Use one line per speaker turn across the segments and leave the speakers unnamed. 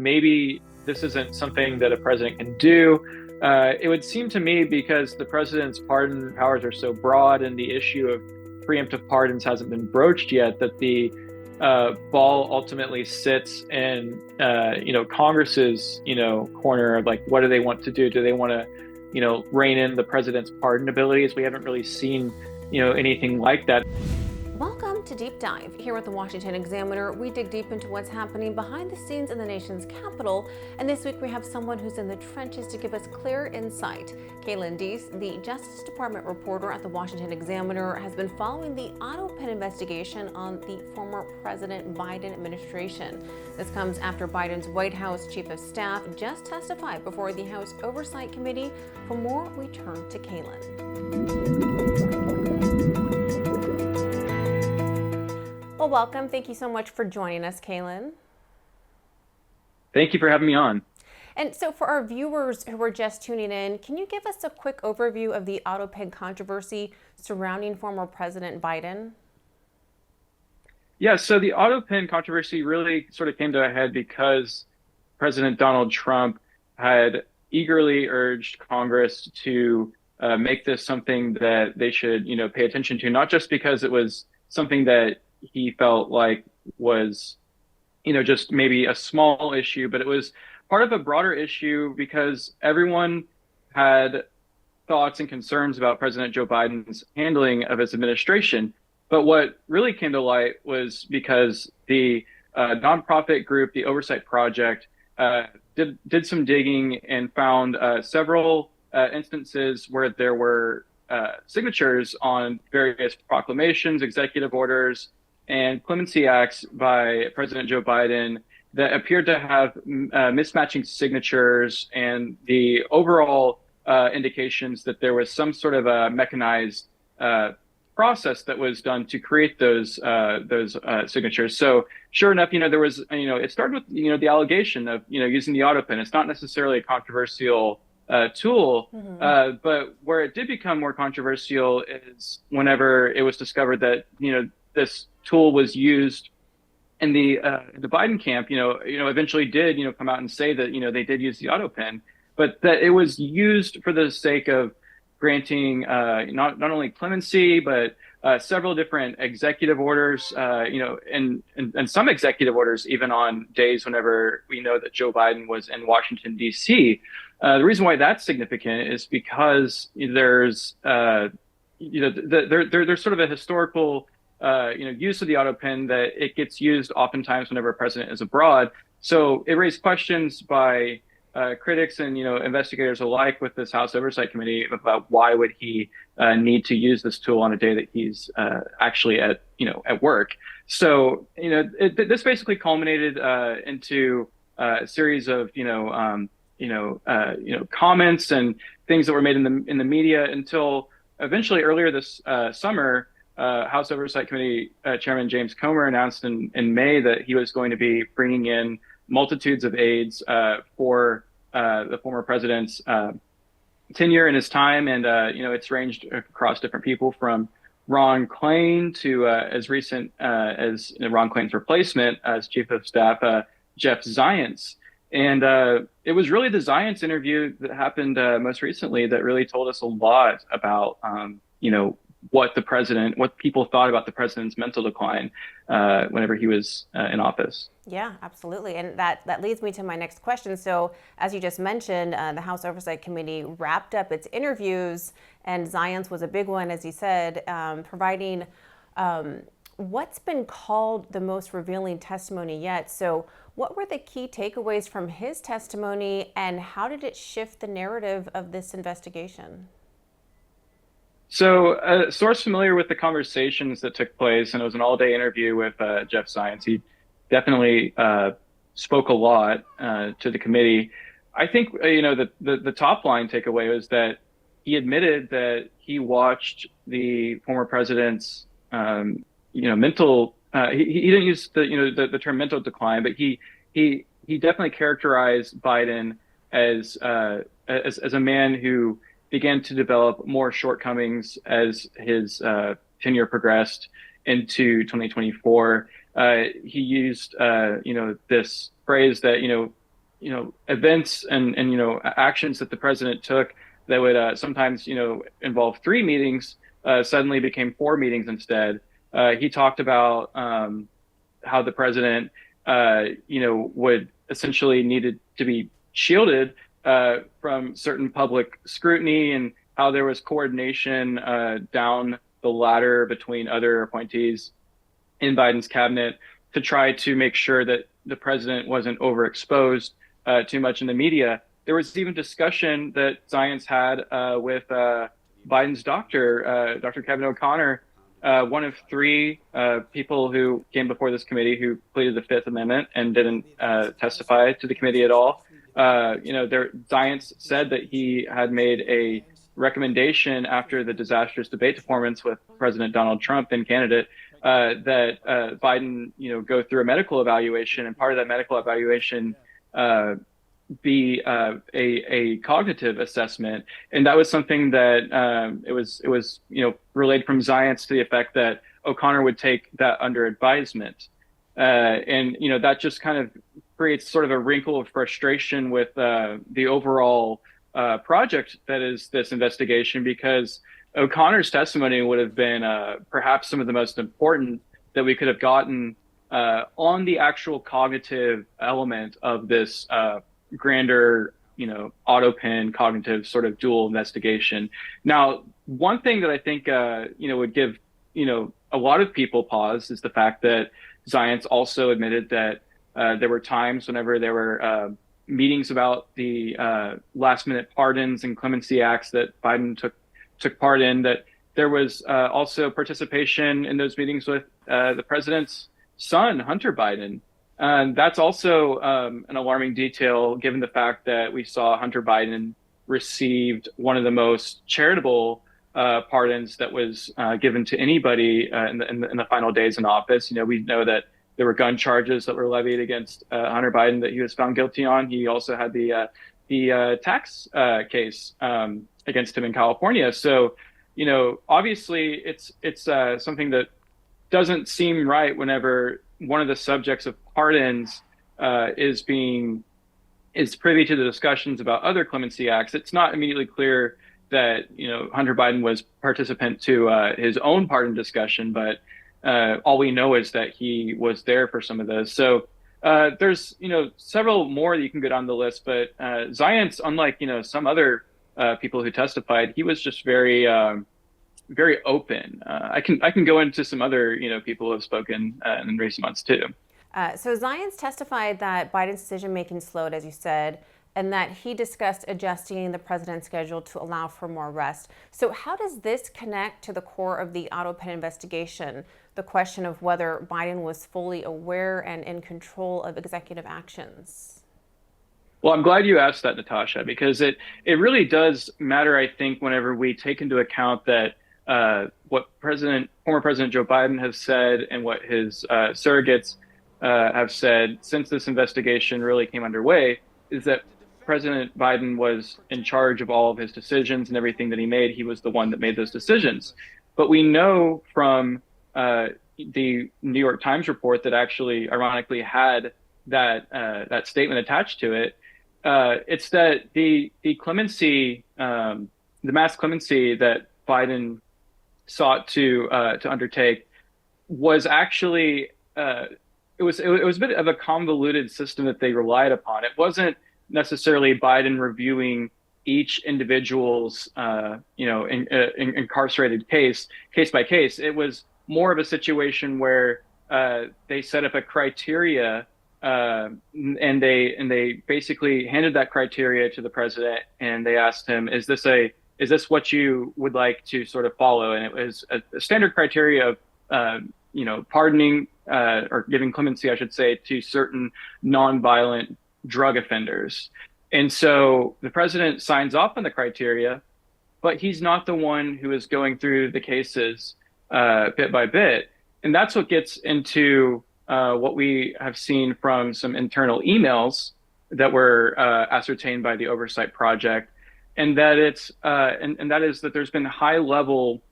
maybe this isn't something that a president can do. It would seem to me, because the president's pardon powers are so broad and the issue of preemptive pardons hasn't been broached yet, that the ball ultimately sits in Congress's corner of, like, what do they want to do? Do they want to rein in the president's pardon abilities? We haven't really seen anything like that.
Welcome to Deep Dive. Here at the Washington Examiner, we dig deep into what's happening behind the scenes in the nation's capital. And this week we have someone who's in the trenches to give us clear insight. Kaelan, Deese, the Justice Department reporter at the Washington Examiner, has been following the autopen investigation on the former President Biden administration. This comes after Biden's White House chief of staff just testified before the House Oversight Committee. For more, we turn to Kaelan. Well, welcome. Thank you so much for joining us, Kaelan.
Thank you for having me on.
And so for our viewers who are just tuning in, can you give us a quick overview of the autopen controversy surrounding former President Biden?
Yeah, so the autopen controversy really sort of came to a head because President Donald Trump had eagerly urged Congress to make this something that they should, pay attention to, not just because it was something that he felt like was, just maybe a small issue, but it was part of a broader issue because everyone had thoughts and concerns about President Joe Biden's handling of his administration. But what really came to light was because the nonprofit group, the Oversight Project, did some digging and found several instances where there were signatures on various proclamations, executive orders, and clemency acts by President Joe Biden that appeared to have mismatching signatures, and the overall indications that there was some sort of a mechanized process that was done to create those signatures. So sure enough, there was, it started with, the allegation of, using the autopen. It's not necessarily a controversial tool, but where it did become more controversial is whenever it was discovered that, this tool was used in the Biden camp, eventually did, come out and say that, they did use the autopen, but that it was used for the sake of granting not only clemency, but several different executive orders, and some executive orders even on days whenever we know that Joe Biden was in Washington, D.C. The reason why that's significant is because there's, there's sort of a historical use of the autopen that it gets used oftentimes whenever a president is abroad. So it raised questions by critics and investigators alike with this House Oversight Committee about why would he need to use this tool on a day that he's actually at work. So this basically culminated into a series of comments and things that were made in the media until eventually earlier this summer. House Oversight Committee Chairman James Comer announced in May that he was going to be bringing in multitudes of aides for the former president's tenure in his time. And, it's ranged across different people from Ron Klain to as recent as Ron Klain's replacement as chief of staff, Jeff Zients. And it was really the Zients interview that happened most recently that really told us a lot about, what people thought about the president's mental decline whenever he was in office.
Yeah, absolutely. And that leads me to my next question. So as you just mentioned, the House Oversight Committee wrapped up its interviews, and Zients was a big one, as you said, providing what's been called the most revealing testimony yet. So what were the key takeaways from his testimony, and how did it shift the narrative of this investigation?
So a source familiar with the conversations that took place, and it was an all-day interview with Jeff Zients. He definitely spoke a lot to the committee. I think, the top line takeaway was that he admitted that he watched the former president's, mental, he didn't use the term mental decline, but he definitely characterized Biden as a man who began to develop more shortcomings as his tenure progressed into 2024. He used, this phrase that, events and actions that the president took that would sometimes involve three meetings suddenly became four meetings instead. He talked about how the president would essentially needed to be shielded from certain public scrutiny, and how there was coordination down the ladder between other appointees in Biden's cabinet to try to make sure that the president wasn't overexposed too much in the media. There was even discussion that Zients had with Biden's doctor, Dr. Kevin O'Connor, one of three people who came before this committee who pleaded the Fifth Amendment and didn't testify to the committee at all. Zients said that he had made a recommendation after the disastrous debate performance with President Donald Trump and candidate that Biden, go through a medical evaluation, and part of that medical evaluation be a cognitive assessment, and that was something that it was relayed from Zients to the effect that O'Connor would take that under advisement, and that just kind of creates sort of a wrinkle of frustration with the overall project that is this investigation, because O'Connor's testimony would have been perhaps some of the most important that we could have gotten on the actual cognitive element of this grander, autopen cognitive sort of dual investigation. Now, one thing that I think, would give, a lot of people pause is the fact that Zients also admitted that there were times whenever there were meetings about the last minute pardons and clemency acts that Biden took part in, that there was also participation in those meetings with the president's son, Hunter Biden. And that's also an alarming detail, given the fact that we saw Hunter Biden received one of the most charitable pardons that was given to anybody in the final days in office. We know that there were gun charges that were levied against Hunter Biden that he was found guilty on. He also had the tax case against him in California. So, obviously it's something that doesn't seem right whenever one of the subjects of pardons is privy to the discussions about other clemency acts. It's not immediately clear that Hunter Biden was participant to his own pardon discussion, but all we know is that he was there for some of those. So there's several more that you can go down the list, but Zients, unlike some other people who testified, he was just very very open. I can go into some other people who have spoken in recent months too.
So Zients testified that Biden's decision-making slowed, as you said, and that he discussed adjusting the president's schedule to allow for more rest. So how does this connect to the core of the autopen investigation, the question of whether Biden was fully aware and in control of executive actions?
Well, I'm glad you asked that, Natasha, because it really does matter, I think, whenever we take into account that what former President Joe Biden has said and what his surrogates have said since this investigation really came underway is that President Biden was in charge of all of his decisions, and everything that he made, he was the one that made those decisions. But we know from the New York Times report that actually, ironically, had that statement attached to it. It's that the clemency, the mass clemency that Biden sought to undertake was actually it was a bit of a convoluted system that they relied upon. It wasn't necessarily Biden reviewing each individual's incarcerated case by case. It was more of a situation where they set up a criteria and they basically handed that criteria to the president, and they asked him, is this what you would like to sort of follow? And it was a standard criteria of pardoning or giving clemency, I should say, to certain nonviolent drug offenders. And so the president signs off on the criteria, but he's not the one who is going through the cases bit by bit. And that's what gets into what we have seen from some internal emails that were ascertained by the Oversight Project, and that and that is that there's been a high level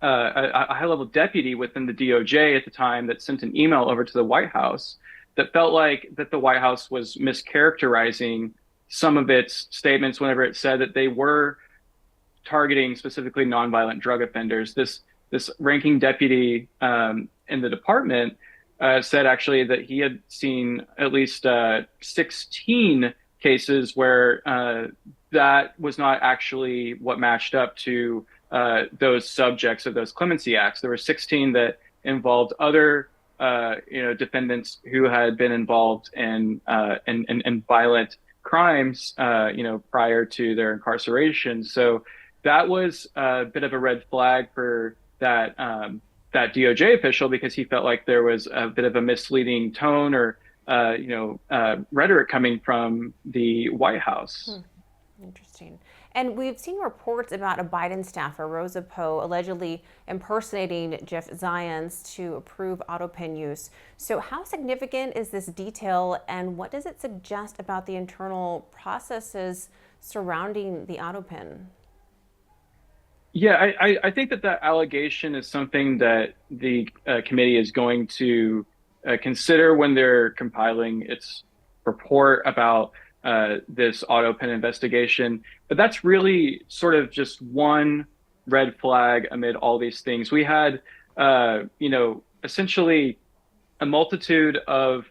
deputy within the DOJ at the time that sent an email over to the White House that felt like that the White House was mischaracterizing some of its statements whenever it said that they were targeting specifically nonviolent drug offenders. This ranking deputy in the department said actually that he had seen at least 16 cases where that was not actually what matched up to those subjects of those clemency acts. There were 16 that involved other defendants who had been involved in violent crimes prior to their incarceration. So that was a bit of a red flag for that DOJ official, because he felt like there was a bit of a misleading tone or rhetoric coming from the White House.
Interesting. And we've seen reports about a Biden staffer, Rosa Poe, allegedly impersonating Jeff Zients to approve autopen use. So how significant is this detail, and what does it suggest about the internal processes surrounding the autopen?
Yeah, I think that allegation is something that the committee is going to consider when they're compiling its report about this autopen investigation. But that's really sort of just one red flag amid all these things. We had, essentially a multitude of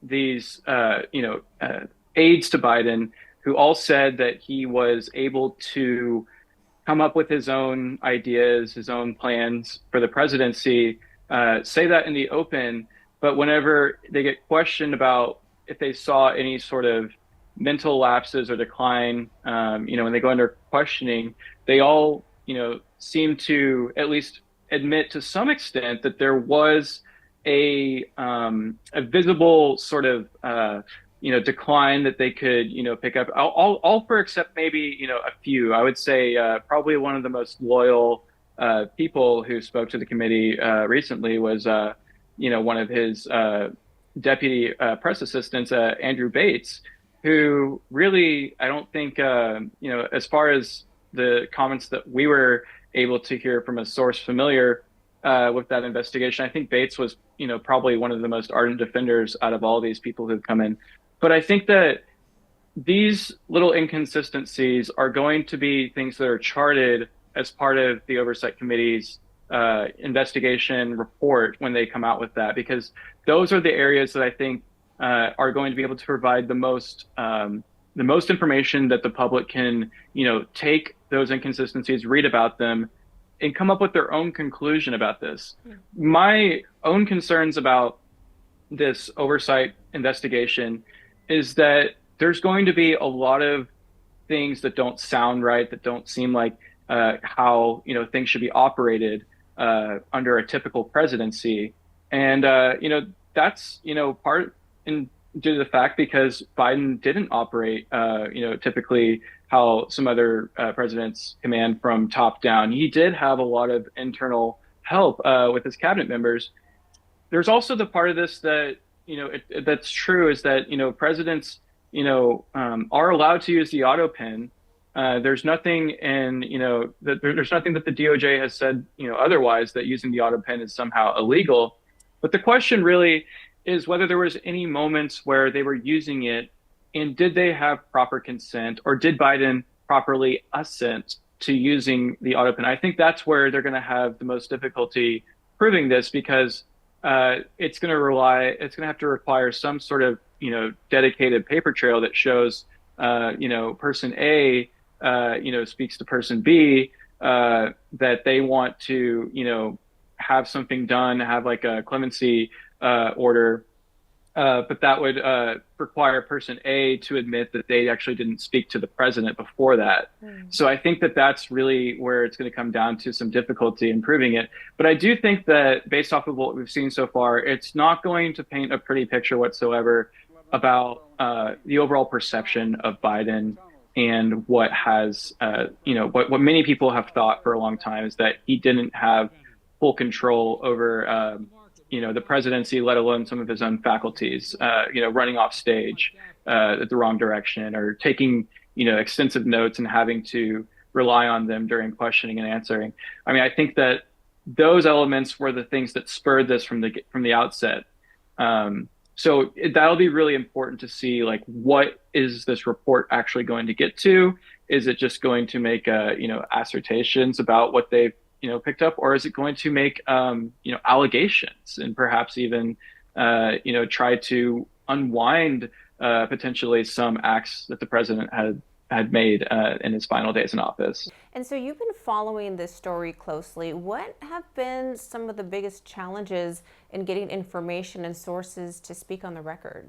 these, aides to Biden who all said that he was able to come up with his own ideas, his own plans for the presidency, say that in the open. But whenever they get questioned about if they saw any sort of mental lapses or decline, when they go under questioning, they all, seem to at least admit to some extent that there was a visible sort of decline that they could pick up, all for except maybe a few. I would say probably one of the most loyal people who spoke to the committee recently was one of his deputy press assistants, Andrew Bates, who really, I don't think, as far as the comments that we were able to hear from a source familiar with that investigation, I think Bates was, probably one of the most ardent defenders out of all these people who've come in. But I think that these little inconsistencies are going to be things that are charted as part of the Oversight Committee's investigation report when they come out with that, because those are the areas that I think are going to be able to provide the most information that the public can, take those inconsistencies, read about them, and come up with their own conclusion about this. Yeah. My own concerns about this oversight investigation is that there's going to be a lot of things that don't sound right, that don't seem like how things should be operated under a typical presidency, and that's part in due to the fact because Biden didn't operate typically how some other presidents command from top down. He did have a lot of internal help with his cabinet members. There's also the part of this that that's true, is that presidents are allowed to use the autopen. There's nothing in there's nothing that the DOJ has said otherwise, that using the autopen is somehow illegal. But the question really is whether there was any moments where they were using it, and did they have proper consent, or did Biden properly assent to using the autopen? I think that's where they're going to have the most difficulty proving this, because it's going to have to require some sort of dedicated paper trail that shows person A speaks to person B that they want to have something done, have like a clemency order, but that would require person A to admit that they actually didn't speak to the president before that. So I think that that's really where it's going to come down to some difficulty in proving it. But I do think that based off of what we've seen so far, it's not going to paint a pretty picture whatsoever about the overall perception of Biden, and what has, what many people have thought for a long time is that he didn't have full control over the presidency, let alone some of his own faculties, running off stage at the wrong direction, or taking, extensive notes and having to rely on them during questioning and answering. I mean, I think that those elements were the things that spurred this from the outset. That'll be really important to see, like, what is this report actually going to get to? Is it just going to make assertions about what they've picked up, or is it going to make allegations and perhaps even try to unwind potentially some acts that the president had made in his final days in office?
And so you've been following this story closely. What have been some of the biggest challenges in getting information and sources to speak on the record?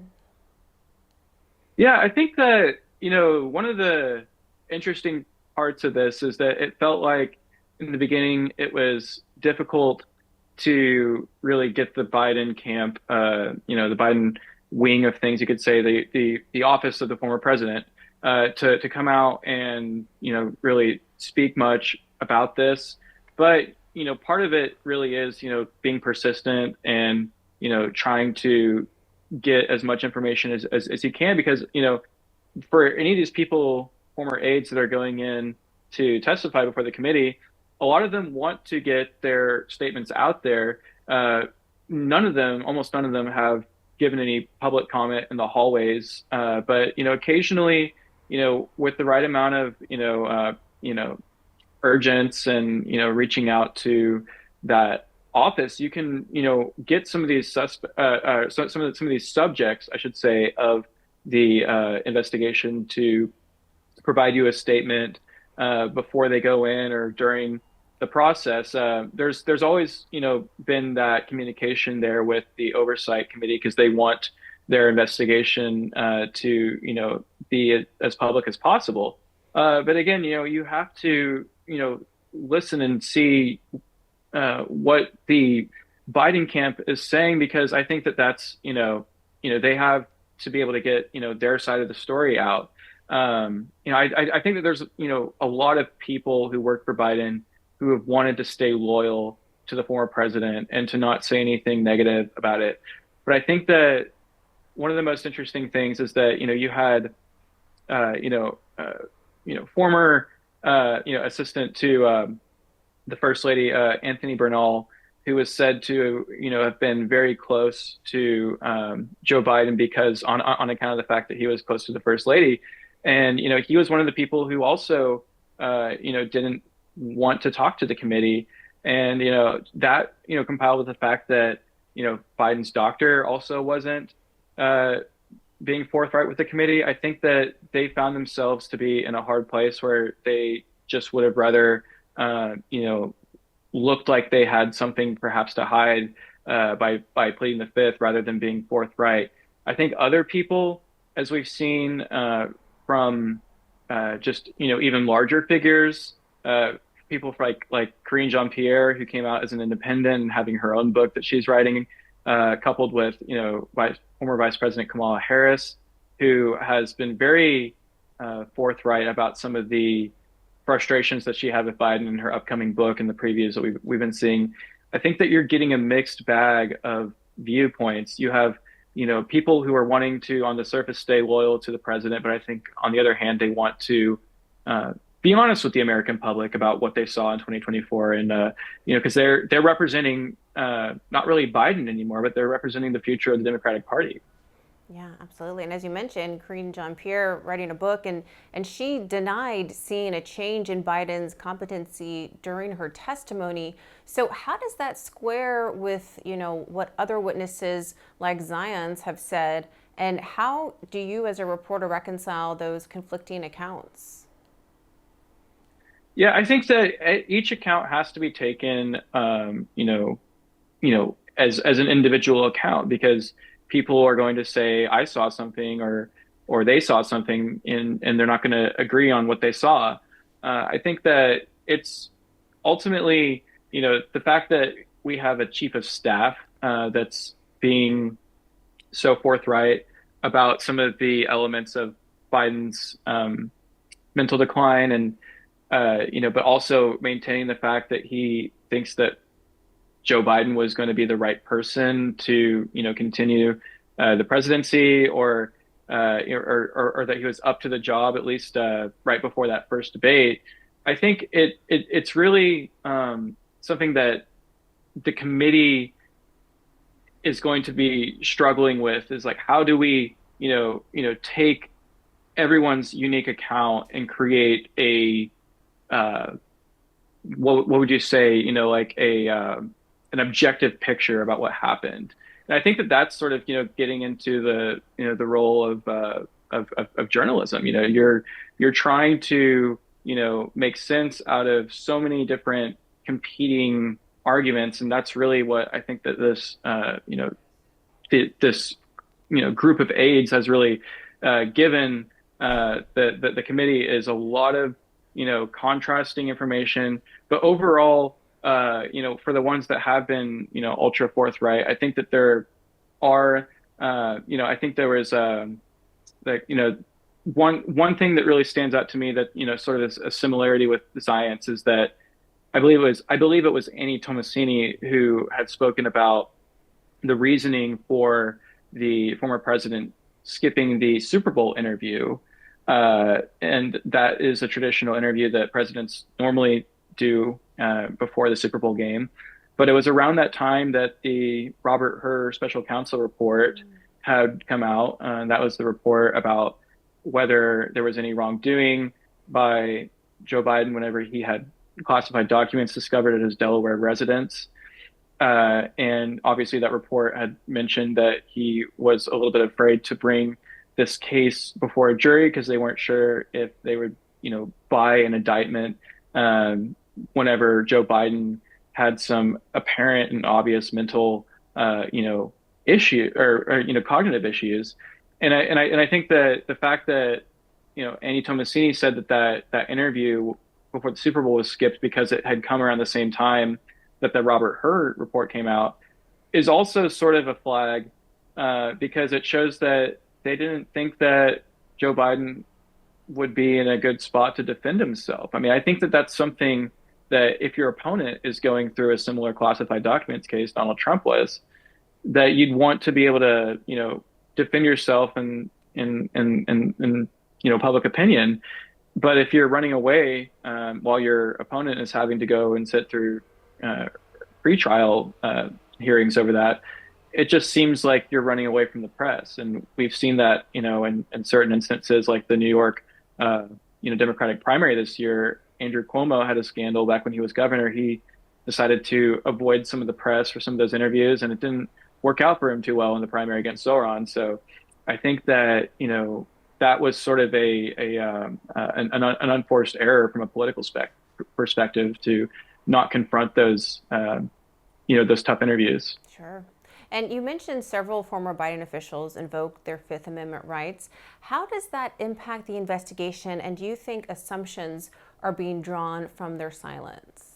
Yeah, I think that, one of the interesting parts of this is that it felt like in the beginning it was difficult to really get the Biden camp, the Biden wing of things, you could say, the office of the former president, to come out and, really speak much about this. But, part of it really is, being persistent and, trying to get as much information as you can, because for any of these people, former aides that are going in to testify before the committee, a lot of them want to get their statements out there. Almost none of them have given any public comment in the hallways, but occasionally, with the right amount of urgence and reaching out to that office, you can get some of these some of these subjects, I should say, of the investigation to provide you a statement before they go in or during the process. There's always been that communication there with the oversight committee, because they want their investigation to be as public as possible. But again, you have to listen and see what the Biden camp is saying, because I think that that's they have to be able to get their side of the story out. I think that there's a lot of people who work for Biden who have wanted to stay loyal to the former president and to not say anything negative about it. But I think that one of the most interesting things is that you had former assistant to the First Lady, Anthony Bernal, who was said to, have been very close to Joe Biden because on account of the fact that he was close to the First Lady. And, he was one of the people who also, didn't want to talk to the committee. And, that, compiled with the fact that, Biden's doctor also wasn't being forthright with the committee. I think that they found themselves to be in a hard place where they just would have rather, looked like they had something perhaps to hide by pleading the fifth rather than being forthright. I think other people, as we've seen from just even larger figures, people like Karine Jean-Pierre, who came out as an independent and having her own book that she's writing, coupled with former Vice President Kamala Harris, who has been very forthright about some of the frustrations that she had with Biden in her upcoming book and the previews that we've been seeing. I think that you're getting a mixed bag of viewpoints. You have, people who are wanting to, on the surface, stay loyal to the president, but I think on the other hand, they want to be honest with the American public about what they saw in 2024, and because they're representing not really Biden anymore, but they're representing the future of the Democratic Party.
Yeah, absolutely. And as you mentioned, Karine Jean-Pierre writing a book, and she denied seeing a change in Biden's competency during her testimony. So how does that square with, what other witnesses like Zients have said? And how do you as a reporter reconcile those conflicting accounts?
Yeah, I think that each account has to be taken, as an individual account, because people are going to say, I saw something, or they saw something, and they're not going to agree on what they saw. I think that it's ultimately, the fact that we have a chief of staff that's being so forthright about some of the elements of Biden's mental decline, and but also maintaining the fact that he thinks that Joe Biden was going to be the right person to, continue the presidency, or that he was up to the job, at least right before that first debate. I think it's really something that the committee is going to be struggling with is like, how do we, take everyone's unique account and create a uh, what would you say, like a an objective picture about what happened. And I think that that's sort of, getting into the, the role of journalism. You're trying to, make sense out of so many different competing arguments, and that's really what I think that this, this, group of aides has really given the committee is a lot of, contrasting information, but overall, for the ones that have been, ultra forthright, I think that there are, I think there was, like, one thing that really stands out to me that, sort of is a similarity with the Zients is that I believe it was Annie Tomasini who had spoken about the reasoning for the former president skipping the Super Bowl interview. And that is a traditional interview that presidents normally do before the Super Bowl game. But it was around that time that the Robert Hur special counsel report had come out. And that was the report about whether there was any wrongdoing by Joe Biden whenever he had classified documents discovered at his Delaware residence. And obviously, that report had mentioned that he was a little bit afraid to bring this case before a jury because they weren't sure if they would, buy an indictment whenever Joe Biden had some apparent and obvious mental, issue or cognitive issues. And I think that the fact that Annie Tomasini said that interview before the Super Bowl was skipped because it had come around the same time that the Robert Hur report came out is also sort of a flag because it shows that they didn't think that Joe Biden would be in a good spot to defend himself. I mean, I think that that's something that if your opponent is going through a similar classified documents case Donald Trump was, that you'd want to be able to, defend yourself in public opinion. But if you're running away while your opponent is having to go and sit through pretrial hearings over that, it just seems like you're running away from the press. And we've seen that, in certain instances, like the New York, Democratic primary this year. Andrew Cuomo had a scandal back when he was governor. He decided to avoid some of the press for some of those interviews, and it didn't work out for him too well in the primary against Zoran. So I think that, that was sort of an unforced error from a political perspective to not confront those, those tough interviews.
Sure. And you mentioned several former Biden officials invoked their Fifth Amendment rights. How does that impact the investigation? And do you think assumptions are being drawn from their silence?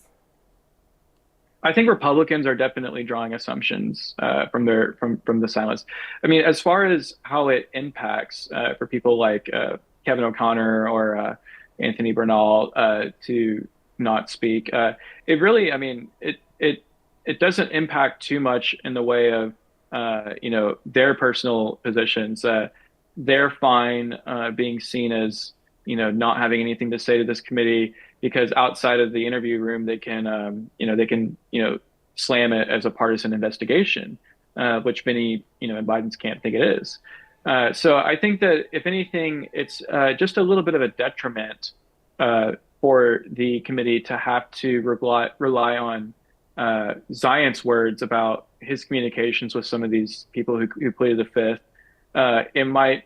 I think Republicans are definitely drawing assumptions from the silence. I mean, as far as how it impacts for people like Kevin O'Connor or Anthony Bernal to not speak, it really, I mean, it doesn't impact too much in the way of their personal positions. They're fine being seen as not having anything to say to this committee because outside of the interview room they can slam it as a partisan investigation, which many in Biden's camp think it is. So I think that if anything, it's just a little bit of a detriment for the committee to have to rely on Zients' words about his communications with some of these people who pleaded the Fifth. It might,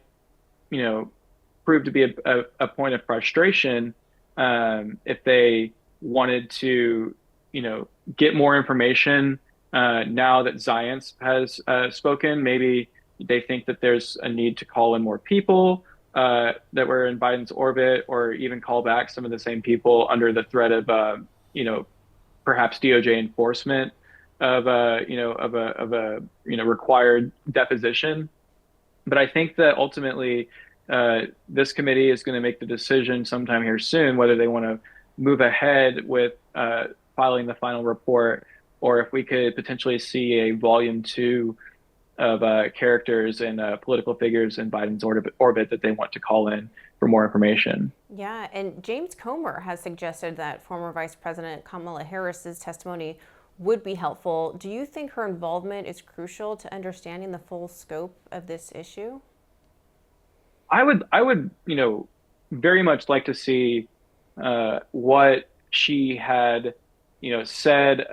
prove to be a point of frustration if they wanted to, get more information now that Zients has spoken. Maybe they think that there's a need to call in more people that were in Biden's orbit, or even call back some of the same people under the threat of, perhaps DOJ enforcement of a required deposition. But I think that ultimately this committee is going to make the decision sometime here soon whether they want to move ahead with filing the final report, or if we could potentially see a volume 2 of characters and political figures in Biden's orbit that they want to call in for more information.
Yeah, and James Comer has suggested that former Vice President Kamala Harris's testimony would be helpful. Do you think her involvement is crucial to understanding the full scope of this issue?
I would, very much like to see what she had, said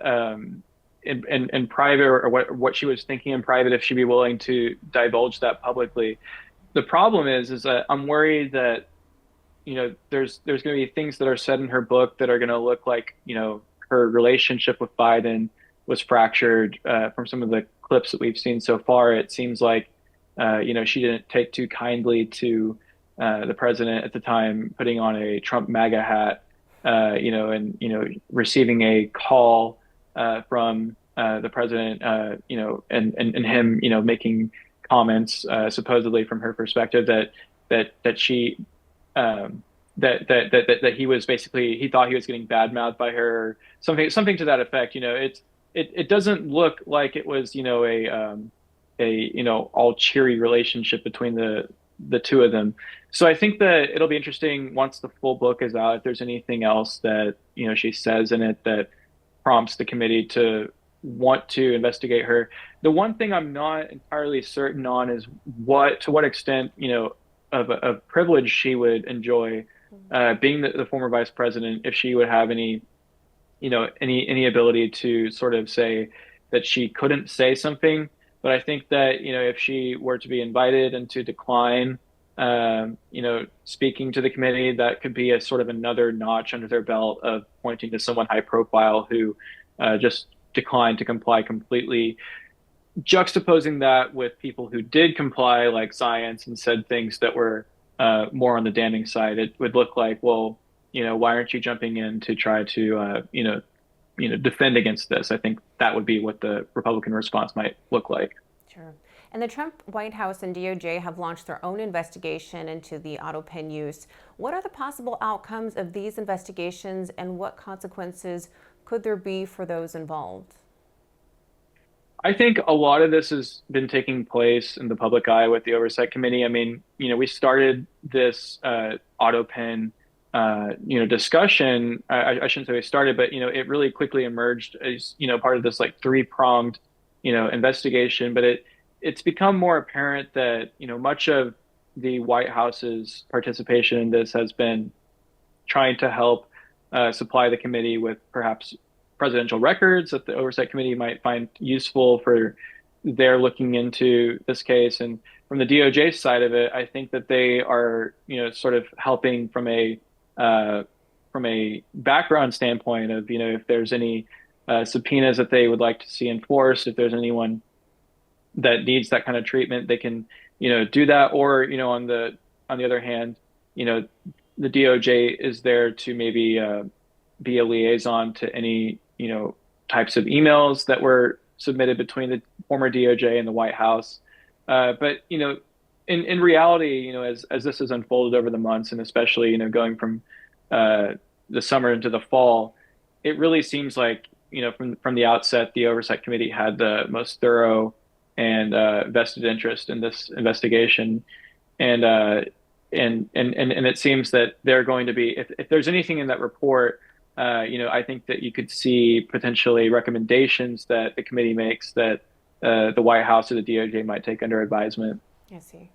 in private, or what she was thinking in private, if she'd be willing to divulge that publicly. The problem is that I'm worried that, there's going to be things that are said in her book that are going to look like, her relationship with Biden was fractured from some of the clips that we've seen so far. It seems like, she didn't take too kindly to the president at the time putting on a Trump MAGA hat, and receiving a call from the president, and him, making comments supposedly from her perspective that she that he was basically, he thought he was getting badmouthed by her, something to that effect. It doesn't look like it was, a all cheery relationship between the two of them. So I think that it'll be interesting once the full book is out, if there's anything else that, she says in it that prompts the committee to want to investigate her. The one thing I'm not entirely certain on is to what extent, of privilege she would enjoy, being the former vice president, if she would have any, any ability to sort of say that she couldn't say something. But I think that, if she were to be invited and to decline, speaking to the committee, that could be a sort of another notch under their belt of pointing to someone high profile who just declined to comply completely. Juxtaposing that with people who did comply, like Zients, and said things that were more on the damning side, it would look like, well, why aren't you jumping in to try to, defend against this? I think that would be what the Republican response might look like.
Sure. And the Trump White House and DOJ have launched their own investigation into the autopen use. What are the possible outcomes of these investigations, and what consequences could there be for those involved?
I think a lot of this has been taking place in the public eye with the Oversight Committee. I mean, we started this autopen, discussion. I shouldn't say we started, but it really quickly emerged as part of this like three-pronged, investigation. But it's become more apparent that much of the White House's participation in this has been trying to help supply the committee with perhaps presidential records that the Oversight Committee might find useful for their looking into this case. And from the DOJ side of it, I think that they are, sort of helping from a background standpoint of, if there's any subpoenas that they would like to see enforced, if there's anyone that needs that kind of treatment, they can, do that. Or, on the other hand, the DOJ is there to maybe be a liaison to any, types of emails that were submitted between the former DOJ and the White House. But, in reality, as this has unfolded over the months, and especially, going from the summer into the fall, it really seems like, from the outset, the Oversight Committee had the most thorough and vested interest in this investigation. And it seems that they're going to be, if there's anything in that report, I think that you could see potentially recommendations that the committee makes that the White House or the DOJ might take under advisement.
I see.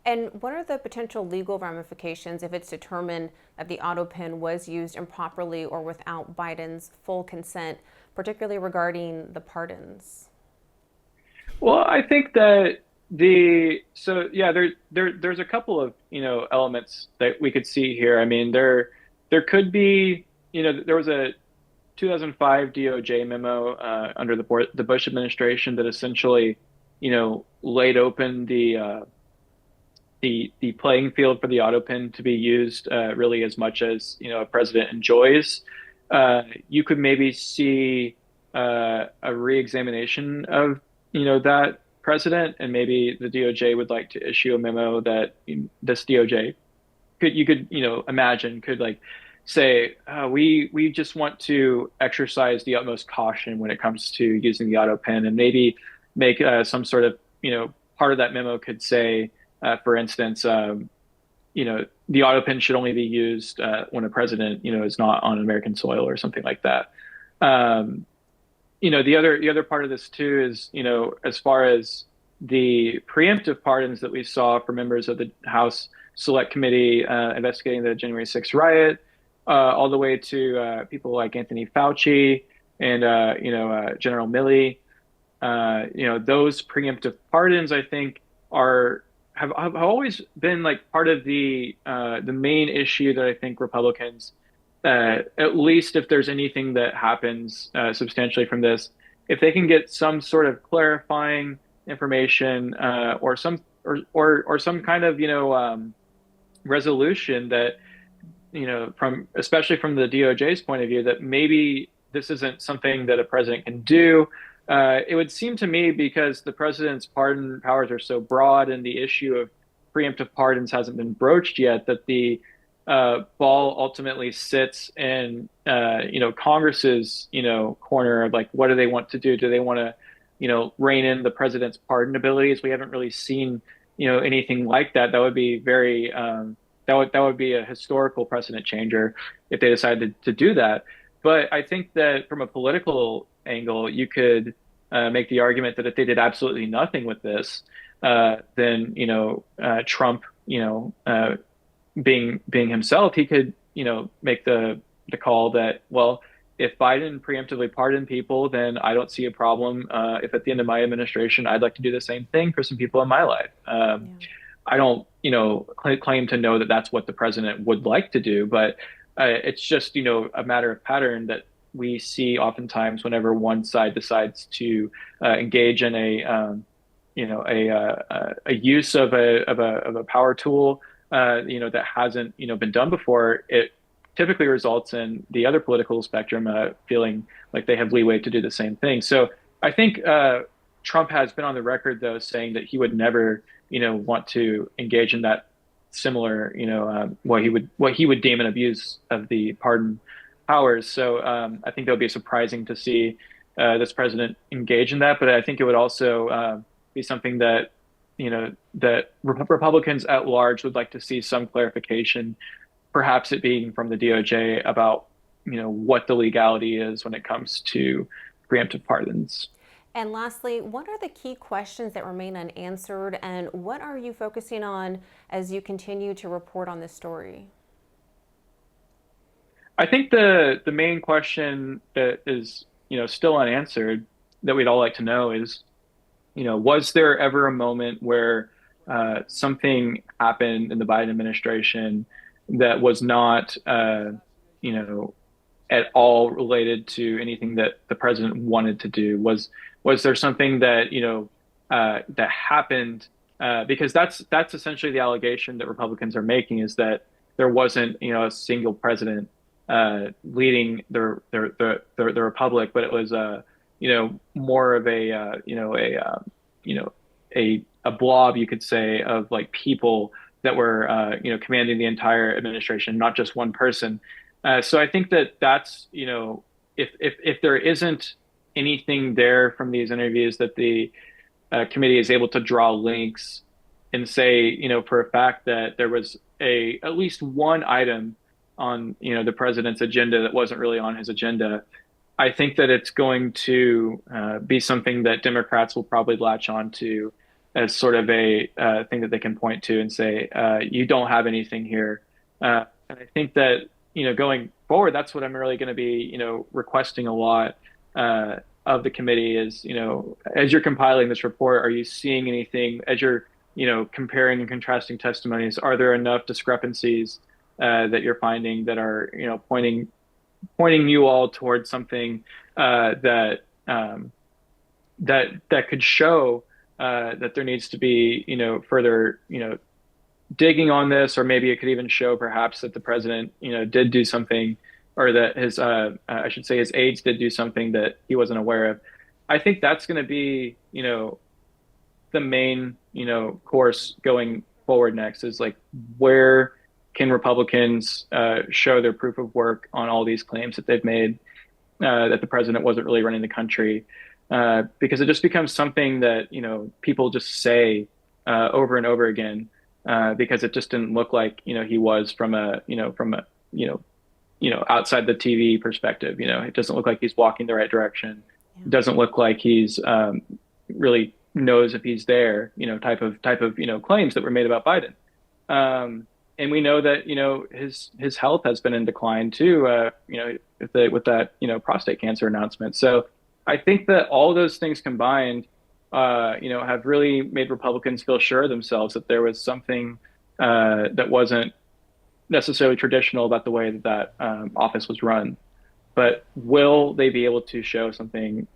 And what are the potential legal ramifications if it's determined that the autopen was used improperly or without Biden's full consent, particularly regarding the pardons?
Well, I think that there's a couple of, elements that we could see here. I mean, there could be, there was a 2005 DOJ memo under the Bush administration that essentially, laid open the playing field for the autopen to be used really as much as, a president enjoys. You could maybe see a reexamination of, that precedent, and maybe the DOJ would like to issue a memo that this DOJ could imagine could like say, we just want to exercise the utmost caution when it comes to using the autopen, and maybe make some sort of, part of that memo could say, for instance, the autopen should only be used when a president, is not on American soil or something like that. the other part of this too is, as far as the preemptive pardons that we saw for members of the House Select Committee investigating the January 6th riot, all the way to people like Anthony Fauci and General Milley. Those preemptive pardons, I think, are have always been like part of the main issue that I think Republicans, at least if there's anything that happens substantially from this, if they can get some sort of clarifying information or some kind of resolution that from especially from the DOJ's point of view, that maybe this isn't something that a president can do. It would seem to me, because the president's pardon powers are so broad and the issue of preemptive pardons hasn't been broached yet, that the ball ultimately sits in Congress's corner of like, what do they want to do? Do they want to rein in the president's pardon abilities? We haven't really seen anything like that. That would be very that would be a historical precedent changer if they decided to do that. But I think that from a political angle, you could make the argument that if they did absolutely nothing with this, then Trump, being himself, he could make the call that, well, if Biden preemptively pardoned people, then I don't see a problem. If at the end of my administration, I'd like to do the same thing for some people in my life.
Yeah.
I don't, claim to know that that's what the president would like to do, but it's just, a matter of pattern that we see oftentimes whenever one side decides to engage in a use of a power tool, that hasn't, been done before. It typically results in the other political spectrum feeling like they have leeway to do the same thing. So I think Trump has been on the record, though, saying that he would never, want to engage in that similar, what he would deem an abuse of the pardon powers. So I think that would be surprising to see this president engage in that. But I think it would also be something that that Republicans at large would like to see some clarification, perhaps it being from the DOJ, about what the legality is when it comes to preemptive pardons.
And lastly, what are the key questions that remain unanswered, and what are you focusing on as you continue to report on this story?
I think the main question that is still unanswered that we'd all like to know is, was there ever a moment where something happened in the Biden administration that was not, you know, at all related to anything that the president wanted to do? Was there something that, that happened? Because that's essentially the allegation that Republicans are making, is that there wasn't, a single president leading the republic, but it was more of a blob, you could say, of like people that were commanding the entire administration, not just one person. So I think that's if there isn't anything there from these interviews, that the committee is able to draw links and say, for a fact that there was at least one item on the president's agenda that wasn't really on his agenda. I think that it's going to be something that Democrats will probably latch on to as sort of a thing that they can point to and say, you don't have anything here. And I think that, going forward, that's what I'm really going to be, requesting a lot of the committee is, as you're compiling this report, are you seeing anything as you're, comparing and contrasting testimonies? Are there enough discrepancies that you're finding that are, pointing you all towards something that could show that there needs to be, further, digging on this, or maybe it could even show perhaps that the president, did do something, or that his, I should say, his aides did do something that he wasn't aware of. I think that's going to be, the main, course going forward next, is like, where can Republicans show their proof of work on all these claims that they've made, that the president wasn't really running the country, because it just becomes something that people just say over and over again, because it just didn't look like he was from a outside the TV perspective. It doesn't look like he's walking the right direction. doesn't look like he's really knows if he's there, type of, claims that were made about Biden. And we know that, his health has been in decline too, with that, prostate cancer announcement. So I think that all those things combined, have really made Republicans feel sure of themselves that there was something that wasn't necessarily traditional about the way that office was run. But will they be able to show something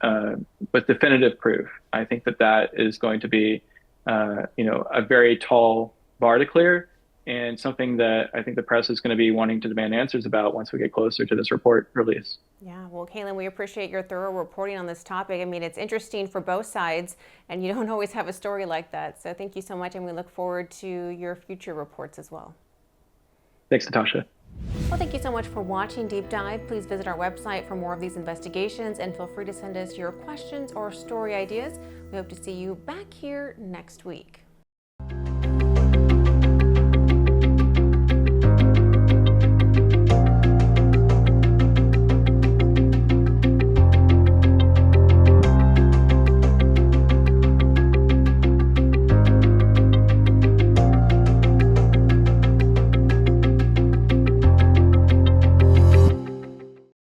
with definitive proof? I think that is going to be, a very tall bar to clear, and something that I think the press is going to be wanting to demand answers about once we get closer to this report release.
Yeah, well, Kaelan, we appreciate your thorough reporting on this topic. I mean, it's interesting for both sides, and you don't always have a story like that. So thank you so much, and we look forward to your future reports as well.
Thanks, Natasha.
Well, thank you so much for watching Deep Dive. Please visit our website for more of these investigations, and feel free to send us your questions or story ideas. We hope to see you back here next week.